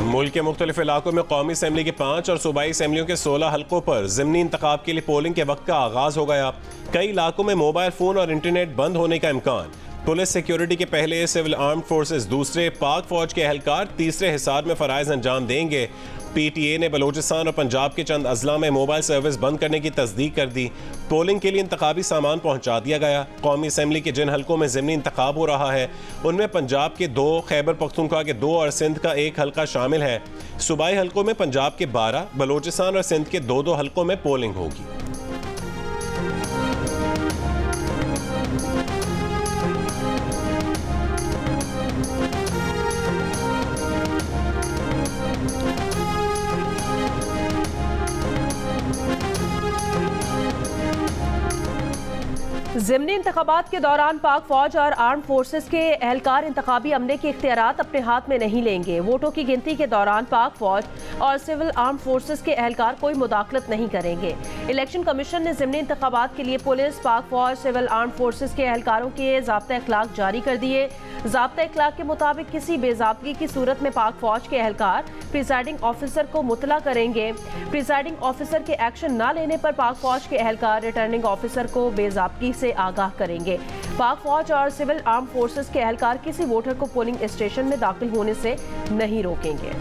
मुल्क के मुख्तलिफ इलाकों में कौमी असम्बली के 5 और सूबाई असम्बलियों के 16 हल्कों पर ज़िमनी इंतखाब के लिए पोलिंग के वक्त का आगाज हो गया। कई इलाकों में मोबाइल फ़ोन और इंटरनेट बंद होने का इम्कान। पुलिस सिक्योरिटी के पहले, सिविल आर्म्ड फोर्सेस दूसरे, पाक फौज के एहलकार तीसरे हिसार में फ़राइज़ अंजाम देंगे। PTA ने बलूचिस्तान और पंजाब के चंद अजला में मोबाइल सर्विस बंद करने की तस्दीक कर दी। पोलिंग के लिए इंतखाबी सामान पहुंचा दिया गया। कौमी असम्बली के जिन हल्कों में ज़िमनी इंतखाब हो रहा है उनमें पंजाब के 2, खैबर पख्तूनख्वा के 2 और सिंध का 1 हल्का शामिल है। सूबाई हल्कों में पंजाब के 12, बलूचिस्तान और सिंध के 2 हल्कों में पोलिंग होगी। ज़िमनी इंतखाबात के दौरान पाक फौज और आर्म फोर्सेस के एहलकार इंतखाबी अमले के इख्तियारात अपने हाथ में नहीं लेंगे। वोटों की गिनती के दौरान पाक फौज और सिविल आर्म फोर्सेस के एहलकार कोई मुदाखलत नहीं करेंगे। इलेक्शन कमीशन ने ज़िमनी इंतखाबात के लिए पुलिस, पाक फौज, सिविल आर्म फोर्सेस के एहलकारों के ज़ाब्ता अखलाक जारी कर दिए। ज़ाब्ता अखलाक के मुताबिक किसी बेज़ाब्तगी की सूरत में पाक फौज के एहलकार प्रिजाइडिंग ऑफिसर को मुतला करेंगे। प्रिजाइडिंग ऑफिसर के एक्शन न लेने पर पाक फौज के एहलकार रिटर्निंग ऑफिसर को बेज़ाब्तगी से आगाह करेंगे। पाक फौज और सिविल आर्म फोर्सेस के एहलकार किसी वोटर को पोलिंग स्टेशन में दाखिल होने से नहीं रोकेंगे।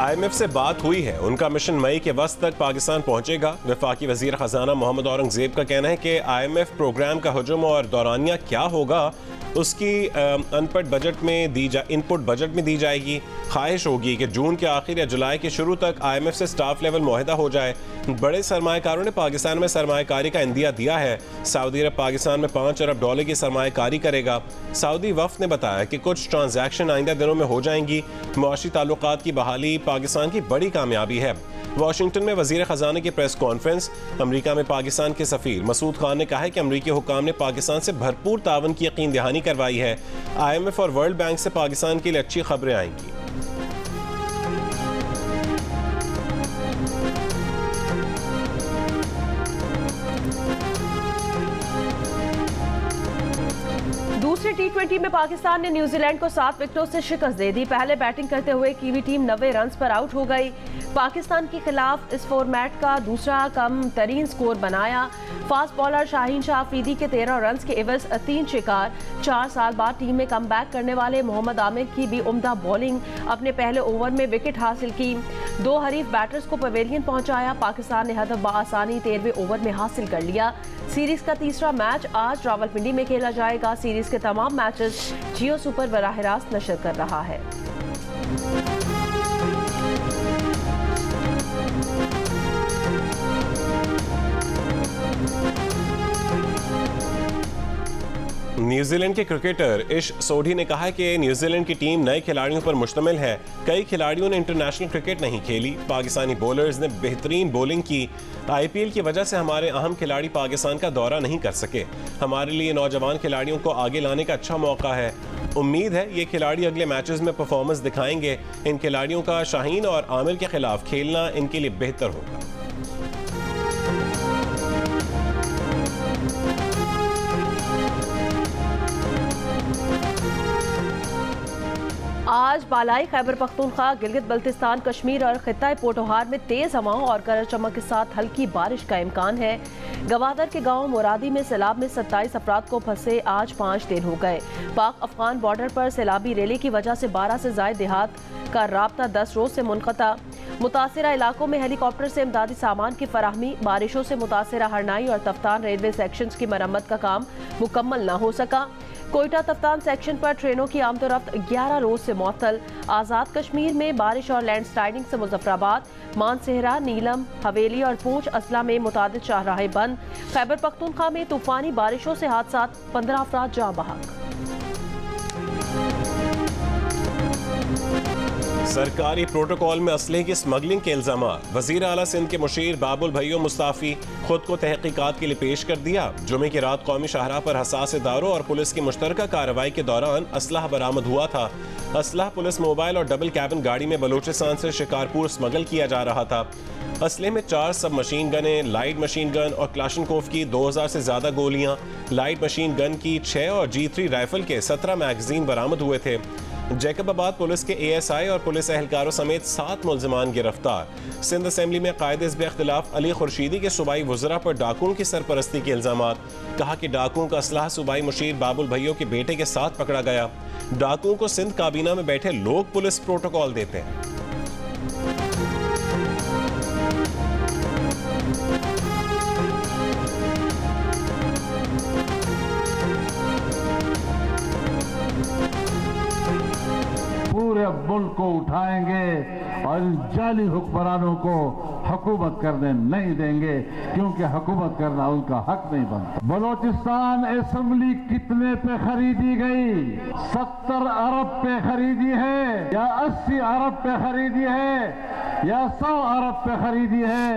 IMF से बात हुई है, उनका मिशन मई के वस्त तक पाकिस्तान पहुंचेगा। वफाकी वजीर खजाना मोहम्मद औरंगजेब का कहना है कि IMF प्रोग्राम का हुजूम और दौरानिया क्या होगा उसकी इनपुट बजट में दी जाएगी। ख्वाहिश होगी कि जून के आखिर या जुलाई के शुरू तक IMF से स्टाफ लेवल मुआहदा हो जाए। बड़े सरमायाकारों ने पाकिस्तान में सरमायाकारी का इंदिया दिया है। सऊदी अरब पाकिस्तान में $5 अरब की सरमायाकारी करेगा। सऊदी वफ्द ने बताया कि कुछ ट्रांजैक्शन आइंदा दिनों में हो जाएंगी। मुआशी ताल्लुकात की बहाली पाकिस्तान की बड़ी कामयाबी है। वाशिंगटन में वजीर खजाना की प्रेस कॉन्फ्रेंस। अमरीका में पाकिस्तान के सफीर मसूद खान ने कहा है कि अमरीकी हुकाम ने पाकिस्तान से भरपूर तावन की यकीन दहानी करवाई है। IMF और वर्ल्ड बैंक से पाकिस्तान के लिए अच्छी खबरें आएंगी। दूसरे T20 में पाकिस्तान ने न्यूजीलैंड को 7 विकेटों से शिकस्त दे दी। पहले बैटिंग करते हुए कीवी टीम 90 रन पर आउट हो गई। पाकिस्तान के खिलाफ इस फॉर्मेट का दूसरा कम तरीन स्कोर बनाया। फास्ट बॉलर शाहीन शाह अफरीदी के 13 रन के एवज 3 शिकार। 4 साल बाद टीम में कम बैक करने वाले मोहम्मद आमिर की भी उम्दा बॉलिंग। अपने पहले ओवर में विकेट हासिल की। 2 हरीफ बैटर्स को पवेलियन पहुंचाया। पाकिस्तान ने हदफ बआसानी 13वें ओवर में हासिल कर लिया। सीरीज का तीसरा मैच आज रावलपिंडी में खेला जाएगा। सीरीज के तमाम मैचेस जियो सुपर बराह रास्त नशर कर रहा है। न्यूजीलैंड के क्रिकेटर इश सोढ़ी ने कहा है कि न्यूजीलैंड की टीम नए खिलाड़ियों पर मुश्तमिल है। कई खिलाड़ियों ने इंटरनेशनल क्रिकेट नहीं खेली। पाकिस्तानी बॉलर्स ने बेहतरीन बॉलिंग की। IPL की वजह से हमारे अहम खिलाड़ी पाकिस्तान का दौरा नहीं कर सके। हमारे लिए नौजवान खिलाड़ियों को आगे लाने का अच्छा मौका है। उम्मीद है ये खिलाड़ी अगले मैचेस में परफॉर्मेंस दिखाएंगे। इन खिलाड़ियों का शाहीन और आमिर के खिलाफ खेलना इनके लिए बेहतर होगा। आज बालाई खैबर पख्तूनख्वा, गिलगित बल्तिस्तान, कश्मीर और खित्ता पोटोहार में तेज हवाओं और गरज चमक के साथ हल्की बारिश का इम्कान है। गवादर के गांव मुरादी में सैलाब में 27 अफराद को फंसे आज 5 दिन हो गए। पाक अफगान बॉर्डर पर सैलाबी रैली की वजह से 12 से ज्यादा देहात का राब्ता 10 रोज से मुनक़ता। मुतासिरा इलाकों में हेलीकॉप्टर से इमदादी सामान की फराहमी। बारिशों से मुतासिरा हरनाई और तफ्तान रेलवे सेक्शंस की मरम्मत का काम मुकम्मल न हो सका। कोयटा तफ्तान सेक्शन पर ट्रेनों की आमदोरफ्त 11 रोज से मुअत्तल। आज़ाद कश्मीर में बारिश और लैंडस्लाइडिंग से मुजफ्फराबाद, मानसेहरा, नीलम, हवेली और पूंछ अजला में मुतादिद शाहराहें बंद। खैबर पख्तूनख्वा में तूफानी बारिशों से हादसात, 15 अफराद जाँ बहक। सरकारी प्रोटोकॉल में असलहे की स्मगलिंग के इल्जाम। वजीर आला सिंध के मुशीर बाबुल भैयो मुस्ताफी खुद को तहकीकात के लिए पेश कर दिया। जुमे की रात कौमी शाहराह पर हसास इदारों और पुलिस की मुश्तरका कार्रवाई के दौरान असलहा बरामद हुआ था। असलहा पुलिस मोबाइल और डबल कैबिन गाड़ी में बलूचिस्तान से शिकारपुर स्मगल किया जा रहा था। असले में 4 सब मशीन गनें, लाइट मशीन गन और क्लाशनकोफ की 2000 से ज्यादा गोलियां, लाइट मशीन गन की 6 और G3 राइफल के 17 मैगजीन बरामद हुए थे। जैकबाबाद पुलिस के ASI और पुलिस एहलकारों समेत 7 मुलजमान गिरफ्तार। सिंध असेंबली में कायदे हिज़्ब इख्तिलाफ अली खुर्शीदी के सूबाई वज़रा पर डाकुओं की सरपरस्ती के इल्जामात। कहा कि डाकुओं का असलाह सूबाई मुशीर बाबुल भैयो के बेटे के साथ पकड़ा गया। डाकुओं को सिंध काबीना में बैठे लोग पुलिस प्रोटोकॉल देते हैं। पूरे मुल्क को उठाएंगे और इन जाली हुक्मरानों को हुकूमत करने नहीं देंगे, क्योंकि हुकूमत करना उनका हक नहीं बनता। बलोचिस्तान असेंबली कितने पे खरीदी गई? 70 अरब पे खरीदी है या 80 अरब पे खरीदी है या 100 अरब पे खरीदी है?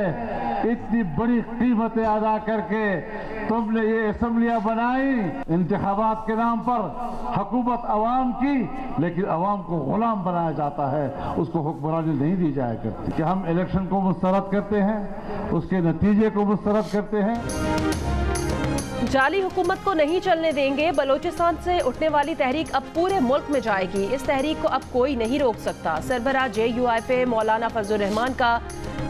इतनी बड़ी कीमतें अदा करके तुमने ये असेंबलियां बनाई इंतखाबात के नाम पर। हुकूमत अवाम की, लेकिन अवाम को गुलाम बनाया जाता है, उसको हुक्मरानी नहीं दी जाया करती। कि हम इलेक्शन को मुस्तरद करते हैं, उसके नतीजे को मुस्तरद करते हैं। जाली हुकूमत को नहीं चलने देंगे। बलोचिस्तान से उठने वाली तहरीक अब पूरे मुल्क में जाएगी। इस तहरीक को अब कोई नहीं रोक सकता। सरबराह JUIF मौलाना फजलुर रहमान का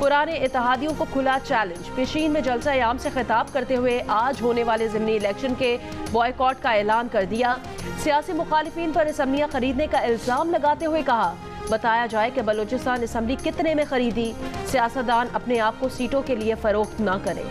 पुराने इत्तेहादियों को खुला चैलेंज। पेशीन में जलसा-ए-आम से खिताब करते हुए आज होने वाले ज़िमनी इलेक्शन के बॉयकॉट का ऐलान कर दिया। सियासी मुखालिफिन पर असम्बलियां खरीदने का इल्जाम लगाते हुए कहा, बताया जाए कि बलूचिस्तान असम्बली कितने में खरीदी। सियासतदान अपने आप को सीटों के लिए फरोख्त न करें।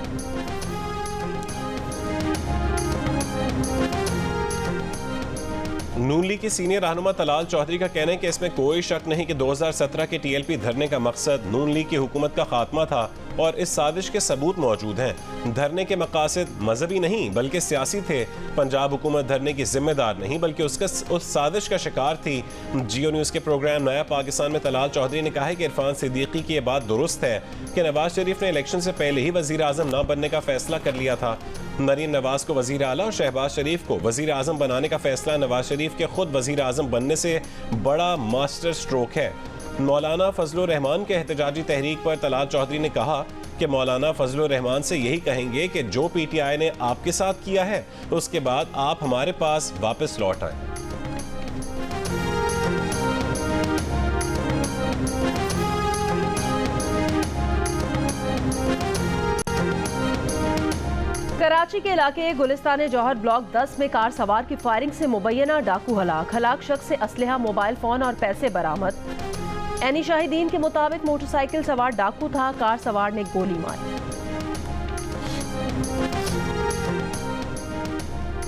नून लीग की सीनियर रहनुमा तलाल चौधरी का कहना है कि इसमें कोई शक नहीं कि 2017 के TLP धरने का मकसद नून लीग की हुकूमत का खात्मा था और इस साजिश के सबूत मौजूद हैं। धरने के मकासद मजहबी नहीं बल्कि सियासी थे। पंजाब हुकूमत धरने की जिम्मेदार नहीं बल्कि उस साजिश का शिकार थी। जियो न्यूज़ के प्रोग्राम नया पाकिस्तान में तलाल चौधरी ने कहा है कि इरफान सिद्दीकी की यह बात दुरुस्त है कि नवाज शरीफ ने इलेक्शन से पहले ही वजीर आजम न बनने का फैसला कर लिया था। मरीम नवाज को वजीर आला और शहबाज शरीफ को वजीर आजम बनाने का फैसला नवाज शरीफ के खुद वजीर आजम बनने से बड़ा मास्टर स्ट्रोक है। मौलाना फजलुर रहमान के एहतजाजी तहरीक पर तलाल चौधरी ने कहा कि मौलाना फजलुर रहमान से यही कहेंगे कि जो PTI ने आपके साथ किया है उसके बाद आप हमारे पास वापस लौट आए। कराची के इलाके गुलिस्तान जौहर ब्लॉक 10 में कार सवार की फायरिंग से मुबैना डाकू हलाक शख्स से असलहा, मोबाइल फोन और पैसे बरामद। एनी शाहिदीन के मुताबिक मोटरसाइकिल सवार डाकू था, कार सवार ने गोली मारी।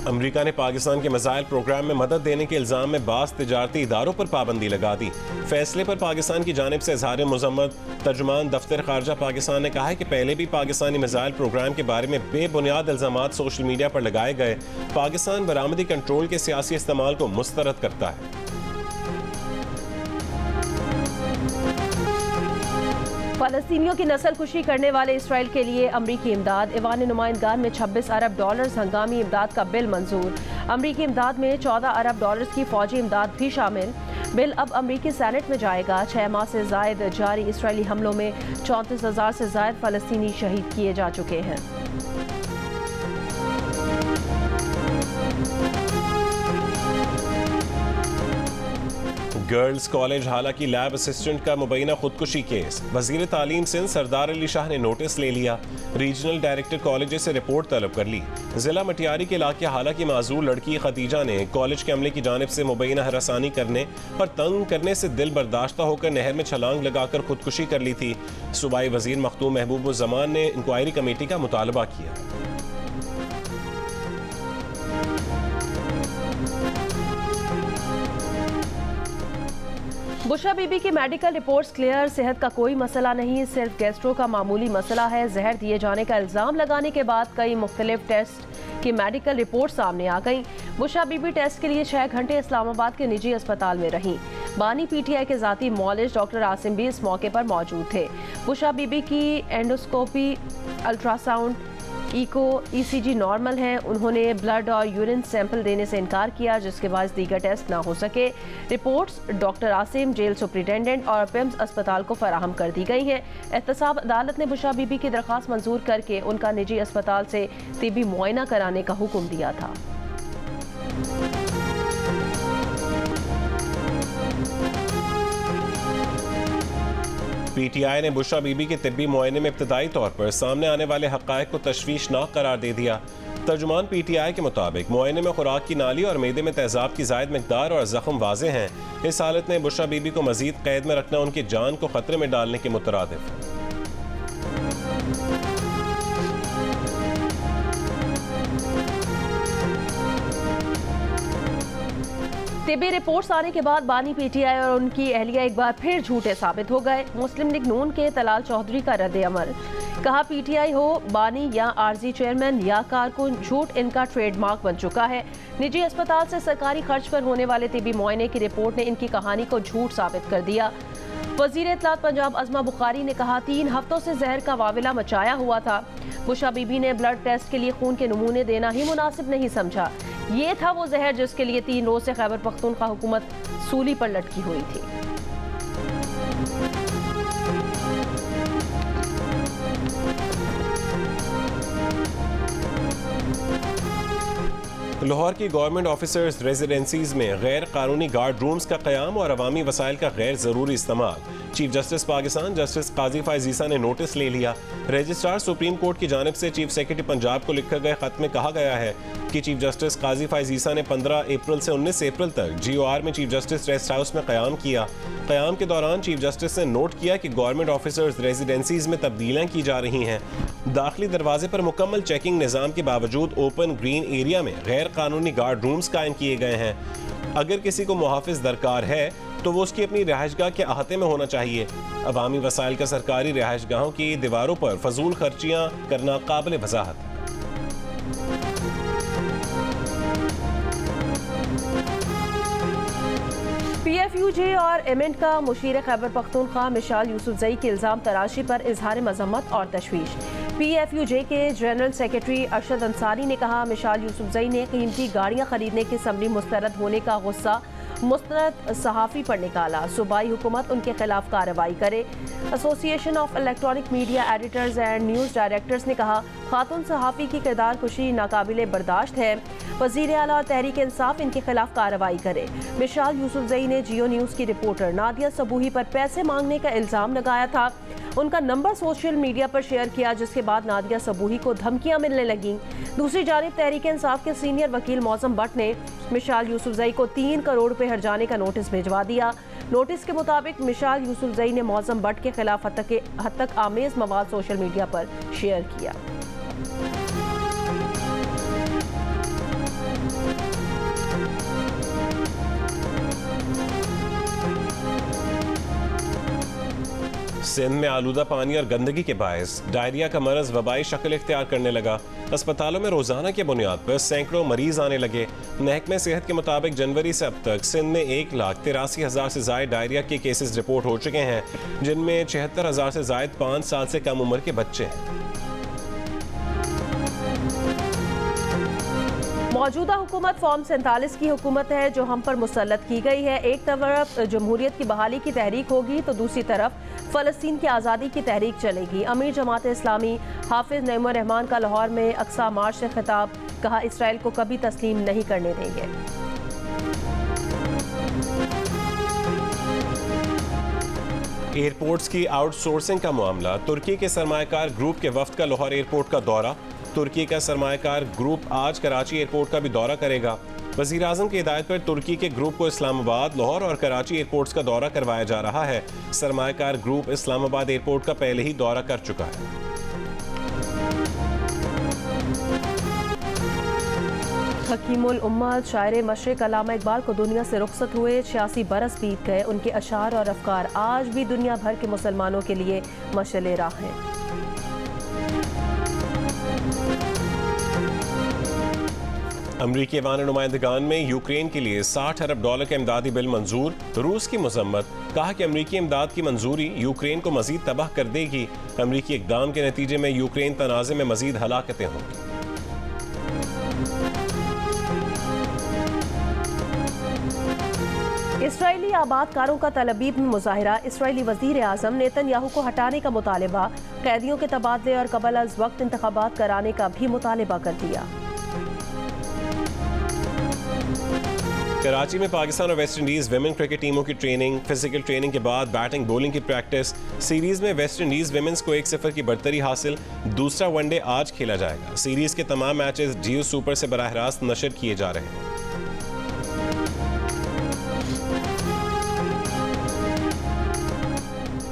अमेरिका ने पाकिस्तान के मिसाइल प्रोग्राम में मदद देने के इल्जाम में बास तिजारती इदारों पर पाबंदी लगा दी। फैसले पर पाकिस्तान की जानिब से इजहार मजम्मत। तर्जुमान दफ्तर खारजा पाकिस्तान ने कहा है कि पहले भी पाकिस्तानी मिसाइल प्रोग्राम के बारे में बेबुनियाद इल्जामात सोशल मीडिया पर लगाए गए। पाकिस्तान बरामदी कंट्रोल के सियासी इस्तेमाल को मुस्तरद करता है। फलस्तीनियों की नस्ल खुशी करने वाले इसराइल के लिए अमरीकी इमदाद। ईवान नुमाइंदगान में 26 अरब डॉलर्स हंगामी इमदाद का बिल मंजूर। अमरीकी इमदाद में 14 अरब डॉलर्स की फौजी इमदाद भी शामिल। बिल अब अमरीकी सेनेट में जाएगा। 6 माह से जायद जारी इसराइली हमलों में 34,000 से जायद फलस्तीनी शहीद किए जा चुके हैं। गर्ल्स कॉलेज हालांकि लैब असिस्टेंट का मुबैना खुदकुशी केस। वजीर तालीम सिंध सरदार अली शाह ने नोटिस ले लिया। रीजनल डायरेक्टर कॉलेज से रिपोर्ट तलब कर ली। जिला मटियारी के इलाके हालांकि माजूर लड़की खदीजा ने कॉलेज के अमले की जानिब से मुबैना हरासानी करने और तंग करने से दिल बर्दाश्ता होकर नहर में छलांग लगाकर खुदकुशी कर ली थी। सूबाई वजीर मखदूम महबूब जमान ने इंक्वायरी कमेटी का मुतालबा किया। बुशरा बीबी की मेडिकल रिपोर्ट्स क्लियर। सेहत का कोई मसला नहीं, सिर्फ गैस्ट्रो का मामूली मसला है। जहर दिए जाने का इल्जाम लगाने के बाद कई मुख्तलिफ टेस्ट की मेडिकल रिपोर्ट सामने आ गई। बुशरा बीबी टेस्ट के लिए 6 घंटे इस्लामाबाद के निजी अस्पताल में रहीं। बानी PTI के जाती मौलिज डॉक्टर आसिम भी इस मौके पर मौजूद थे। बुशरा बीबी की endoscopy, ultrasound, echo ECG normal है। उन्होंने ब्लड और यूरिन सैंपल देने से इनकार किया, जिसके बाद दीगर टेस्ट ना हो सके। Reports doctor Asim, jail superintendent और पिम्स अस्पताल को फराहम कर दी गई हैं। एहतसाब अदालत ने बुशरा बीबी की दरख्वास्त मंजूर करके उनका निजी अस्पताल से तिब्बी मुआयना कराने का हुक्म दिया था। PTI ने बुशरा बीबी के तिब्बी मुआयने में इब्तदाई तौर पर सामने आने वाले हक़ाइक़ को तशवीशनाक करार दे दिया। तर्जुमान PTI के मुताबिक मुआयने में खुराक की नाली और मैदे में तेज़ाब की ज़ायद मिक़दार और ज़ख्म वाज़े हैं। इस हालत में बुशरा बीबी को मज़ीद क़ैद में रखना उनकी जान को ख़तरे में डालने के मुतरादिफ है। तिब्बी रिपोर्ट्स आने के बाद बानी PTI और उनकी अहलिया एक बार फिर झूठे साबित हो गए। मुस्लिम लीग नून के तलाल चौधरी का रद्द अमल, कहा PTI हो बानी या आरजी चेयरमैन या कारकुन, झूठ इनका ट्रेडमार्क बन चुका है। निजी अस्पताल से सरकारी खर्च पर होने वाले तिब्बी मुआयने की रिपोर्ट ने इनकी कहानी को झूठ साबित कर दिया। वजीर इत्तलात पंजाब अज़मा बुखारी ने कहा 3 हफ्तों से जहर का वाविला मचाया हुआ था। बुशरा बीबी ने ब्लड टेस्ट के लिए खून के नमूने देना ही मुनासिब नहीं समझा। ये था वो जहर जिसके लिए 3 रोज से खैबर पख्तूनख्वा हुकूमत सूली पर लटकी हुई थी। लाहौर की गवर्नमेंट ऑफिसर्स रेजिडेंसीज में गैर कानूनी गार्ड रूम्स का क़याम और अवामी वसाइल का गैर ज़रूरी इस्तेमाल। चीफ जस्टिस पाकिस्तान जस्टिस काजी फ़ाइज़ ईसा ने नोटिस ले लिया। रजिस्ट्रार सुप्रीम कोर्ट की जानिब से चीफ सेक्रेटरी पंजाब को लिखे गए खत में कहा गया है कि चीफ जस्टिस काजी फ़ाइज़ ईसा ने 15 अप्रैल से 19 अप्रैल तक GOR में चीफ जस्टिस रेस्ट हाउस में क़याम किया। क़याम के दौरान चीफ जस्टिस ने नोट किया कि गवर्नमेंट ऑफिसर्स रेजिडेंसीज में तब्दीलियाँ की जा रही हैं। दाखिली दरवाजे पर मुकम्मल चेकिंग निज़ाम के बावजूद ओपन ग्रीन एरिया में गैर कानूनी गार्ड रूम्स कायम किए गए हैं। अगर किसी को मुहाफिज दरकार है तो वो उसकी अपनी रिहाइशगाह के अहाते में होना चाहिए। अवामी वसाइल का सरकारी रिहाइशगाहों की दीवारों पर फजूल खर्चियाँ करना काबिल वजाहत है। PFUJ और एमेंट का मुशीर खैबर पख्तूनख्वा मिशाल यूसुफजई के इल्ज़ाम तराशी पर इजहार मजम्मत और तशवीश। PFUJ के जनरल सेक्रेटरी अरशद अंसारी ने कहा मिशाल यूसुफजई ने कीमती गाड़ियाँ खरीदने के समरी मुस्तरद होने का गुस्सा मुस्तरद सहाफ़ी पर निकाला। सूबाई हुकूमत उनके खिलाफ कार्रवाई करे। Association of electronic media editors and news directors ने कहा खातून सहाफ़ी की किरदार कुशी नाकाबिले बर्दाश्त है। वज़ीर आला और तहरीक इंसाफ इनके खिलाफ कार्रवाई करे। मिशाल यूसुफजई ने जियो न्यूज़ की रिपोर्टर नादिया सबूही पर पैसे मांगने का इल्ज़ाम लगाया था। उनका नंबर सोशल मीडिया पर शेयर किया, जिसके बाद नादिया सबूही को धमकियां मिलने लगीं। दूसरी जानिब तहरीक इंसाफ के सीनियर वकील मौज़म भट्ट ने मिशाल यूसुफजई को 3 करोड़ रुपए हर्जाने का नोटिस भिजवा दिया। नोटिस के मुताबिक मिशाल यूसुफजई ने मौज़म भट्ट के खिलाफ हद तक आमेज मवाद सोशल मीडिया पर शेयर किया। सिंध में आलूदा पानी और गंदगी के बायस डायरिया का मरज वबाई शक्ल इख्तियार करने लगा। अस्पतालों में रोजाना की बुनियाद पर सैकड़ों मरीज आने लगे। महकमे सेहत के मुताबिक जनवरी से अब तक सिंध में 1,83,000 से ज्यादा डायरिया के केसेस रिपोर्ट हो चुके हैं, जिनमें 76,000 से ज्यादा 5 साल से कम उम्र के बच्चे हैं। मौजूदा हुकूमत फॉर्म 47 की हुकूमत है जो हम पर मुसल्लत की गई है। एक तरफ जमहूरियत की बहाली की तहरीक होगी तो दूसरी तरफ फ़लस्तीन की आज़ादी की तहरीक चलेगी। अमीर जमात इस्लामी हाफिज नईमुर रहमान का लाहौर में अक्सा मार्च से खिताब, कहा इसराइल को कभी तस्लीम नहीं करने देंगे। एयरपोर्ट्स की आउटसोर्सिंग का मामला। तुर्की के सरमायाकार ग्रुप के वफ्द का लाहौर एयरपोर्ट का दौरा। तुर्की का सरमायाकार ग्रुप आज कराची एयरपोर्ट का भी दौरा करेगा। वज़ीर आज़म की हिदायत पर तुर्की के ग्रुप को इस्लामाबाद, लाहौर और कराची एयरपोर्ट्स का दौरा करवाया जा रहा है। सरमायाकार ग्रुप इस्लामाबाद एयरपोर्ट का पहले ही दौरा कर चुका है। हकीमुल उम्मत शायर मशरिक अल्लामा इकबाल को दुनिया से रुखसत हुए 86 बरस बीत गए। उनके अशार और अफकार आज भी दुनिया भर के मुसलमानों के लिए मशअले राह हैं। अमरीकी ऐवान नुमाइंदगान में यूक्रेन के लिए $60 अरब का इमदादी बिल मंजूर। रूस की मजम्मत, कहा कि अमरीकी इमदाद की मंजूरी यूक्रेन को मजीद तबाह कर देगी। अमरीकी इकदाम के नतीजे में यूक्रेन तनाज़े में मजीद हलाकतें होंगी। इसराइली आबादकारों का तल अबीब में मुजाहिरा। इसराइली वजीर आज़म नेतन्याहू को हटाने का मुतालबा, कैदियों के तबादले और कबल अज वक्त इंतखाबात कराने का भी मुतालबा कर दिया। कराची में पाकिस्तान और वेस्ट इंडीज विमेन क्रिकेट टीमों की ट्रेनिंग, फिजिकल ट्रेनिंग के बाद बैटिंग बॉलिंग की प्रैक्टिस। सीरीज में वेस्ट इंडीज विमेंस को 1-0 की बढ़तरी हासिल। दूसरा वनडे आज खेला जाएगा। सीरीज के तमाम मैचेस जियो सुपर से बराह रास्त नशर किए जा रहे हैं।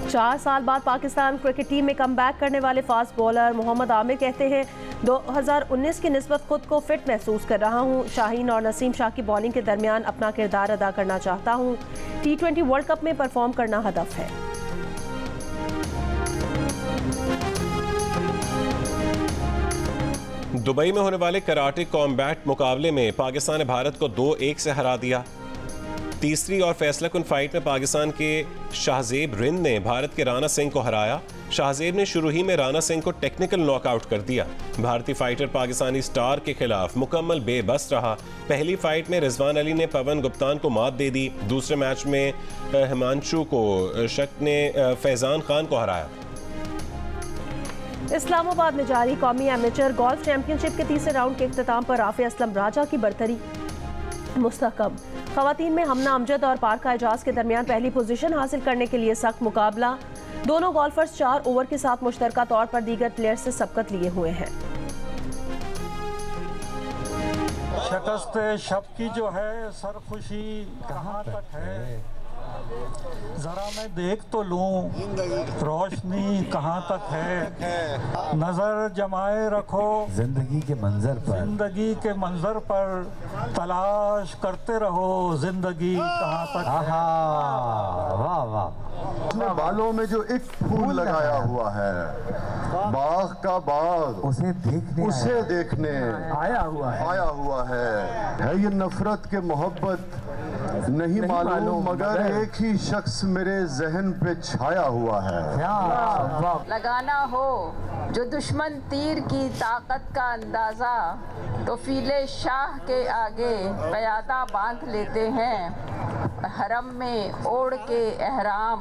4 साल बाद पाकिस्तान क्रिकेट टीम में कमबैक करने वाले फास्ट बॉलर मोहम्मद आमिर कहते हैं 2019 की निस्बत खुद को फिट महसूस कर रहा हूं। शाहीन और नसीम शाह की बॉलिंग के दरमियान अपना किरदार अदा करना चाहता हूं। T20 वर्ल्ड कप में परफॉर्म करना हदफ है। दुबई में होने वाले कराटे कॉम्बैट मुकाबले में पाकिस्तान ने भारत को 2-1 से हरा दिया। तीसरी और फैसलाकुन फाइट में पाकिस्तान के शाहजेब रिंद ने भारत के राणा सिंह को हराया। शाहजेब ने शुरू ही में राणा सिंह को टेक्निकल नॉकआउट कर दिया। भारतीय फाइटर पाकिस्तानी स्टार के खिलाफ मुकम्मल बेबस रहा। पहली फाइट में रिजवान अली ने पवन गुप्तान को मात दे दी। दूसरे मैच में हिमांशु को शक ने फैजान खान को हराया। इस्लामाबाद में जारी कौमी एमेचर गोल्फ चैंपियनशिप के तीसरे राउंड के इख्तिताम पर राफे असलम राजा की बढ़तरी मुस्तहकम। खवातीन में हमना अमजद और पारका एजाज के दरमियान पहली पोजीशन हासिल करने के लिए सख्त मुकाबला। दोनों गोल्फर्स 4 ओवर के साथ मुश्तरका तौर पर दीगर प्लेयर्स से सबकत लिए हुए हैं। शिकस्त शब की जो है सरखुशी कहाँ तक है, जरा मैं देख तो लूं रोशनी कहाँ तक है। नजर जमाए रखो जिंदगी के मंजर पर तलाश करते रहो जिंदगी कहाँ तक है। वाह वाह। अपने बालों में जो एक फूल लगाया हुआ है, बाग का बाग उसे देखने आया हुआ है ये नफरत के मोहब्बत नहीं मालूम मगर एक ही शख्स मेरे जहन पे छाया हुआ है। लगाना हो जो दुश्मन तीर की ताकत का अंदाजा तो फीले शाह के आगे क़यादा बांध लेते हैं। हरम में ओढ़ के एहराम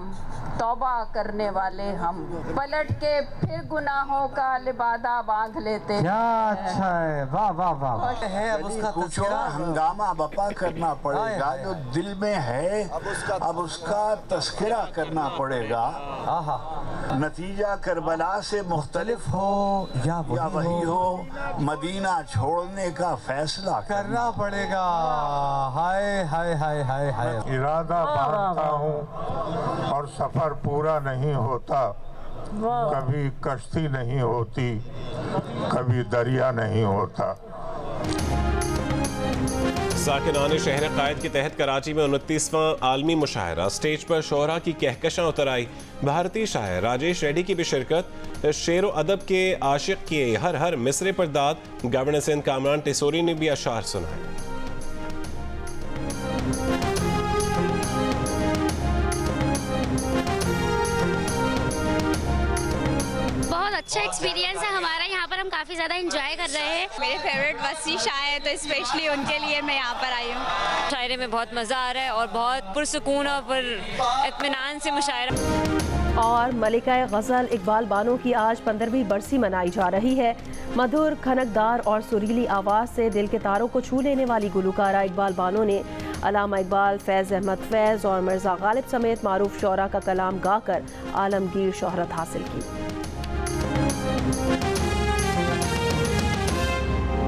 तौबा करने वाले हम पलट के फिर गुनाहों का लिबादा बांध लेते हैं। क्या अच्छा है, वाह वाह वाह। है अब उसका कुछ हंगामा बपा करना पड़ेगा, जो दिल में है अब उसका तस्करा करना पड़ेगा। नतीजा करबला से मुख्तलिफ हो या वही हो, मदीना छोड़ने का फैसला करना पड़ेगा। हाय हाय हाय हाय हाय। इरादा बांधता हूँ और सफर पूरा नहीं होता, कभी कश्ती नहीं होती, कभी दरिया नहीं होता। साकिनान शहर कायद के तहत कराची में 29वां आलमी मुशायरा। स्टेज पर शोहरा की कहकशां उतर आई। भारतीय शायर राजेश रेड्डी की भी शिरकत। शेर व अदब के आशिक के हर हर मिसरे पर दाद। गवर्नर सिंध कामरान टिसोरी ने भी अशार सुनाए। अच्छा एक्सपीरियंस है हमारा यहाँ पर, हम काफ़ी ज़्यादा एंजॉय कर रहे हैं। मेरे फेवरेट वसी शाह है तो स्पेशली उनके लिए मैं यहाँ पर आई हूँ। शायरे में बहुत मज़ा आ रहा है और बहुत पुरसुकून और इत्मीनान से मुशायरा। और मलिका गज़ल इकबाल बानो की आज 15वीं बरसी मनाई जा रही है। मधुर, खनकदार और सुरीली आवाज़ से दिल के तारों को छू लेने वाली गुलकारा इकबाल बानो ने अल्लामा इकबाल, फैज़ अहमद फैज़ और मिर्ज़ा गालिब समेत मारूफ शौरा का कलाम गाकर आलमगीर शोहरत हासिल की।